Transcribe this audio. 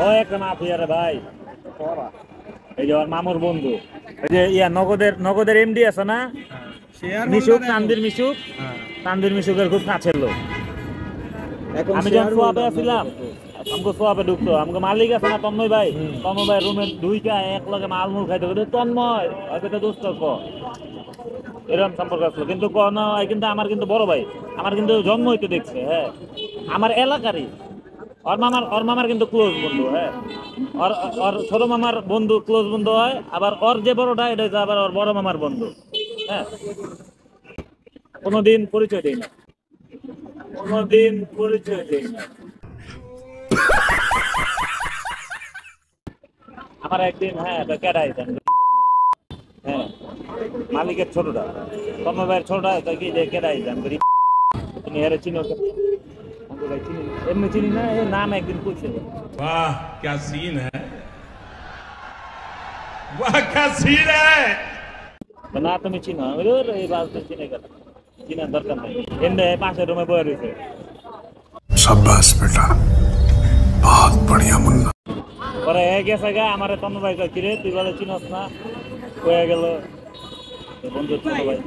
ও একটা মাফিয়া রে ভাই। এই যে ওর মামুর বন্ধু, এই যে ইয়া নগদের এমডি আছে না, মিশুক, তানভীর মিশুক। তানভীর মিশুকের খুব কাছের লোক। আমি যখন সোয়াবে আসছিলাম, আমাকে সোয়াবে ঢুকতো, আমাকে মালিক আছে না তন্ময় ভাই, তন্ময় ভাই রুমে ঢুইকা এক লগে মালমুল খাইতে হবে, তন্ময় হয়তো দোস্ত ক এরকম সম্পর্ক আসলো। কিন্তু কোন কিন্তু আমার কিন্তু বড় ভাই, আমার কিন্তু জন্ম হইতে দেখছে, হ্যাঁ আমার এলাকারই। ওর মামার কিন্তু ক্লোজ বন্ধু, হ্যাঁ ওর ওর ছোট মামার বন্ধু ক্লোজ বন্ধু হয়, আবার ওর যে বড়টা এটা হচ্ছে আবার ওর বড় মামার বন্ধু। হ্যাঁ, কোনোদিন পরিচয় দেই না, কোনোদিন পরিচয় দেই না। আমার একদিন, হ্যাঁ কেডাই দেন, হ্যাঁ মালিকের ছোটটা, তন্ময় ভাইয়ের ছোটটা কি যে কেডাই দেন, তুমি হেরে চিনো? আমাকে ভাই চিনি, এমনি চিনি না, এ নাম একদিন কইছে। वाह क्या सीन है, वाह क्या सीन है। না তুমি চিনো? আমি বলি, "ওরে, এই বাস চিনে গেল, চিনার দরকার নেই, এমনি পাশের রুমে বয়ে রয়েছে।" शाबाश बेटा, बहुत बढ़िया मुन्ना। পরে এ গেছে গা, আমার তন্ময় ভাই কয়, কিরে তুই বলে চিনস না? হয়ে গেল বন্ধু, তন্ময় ভাই।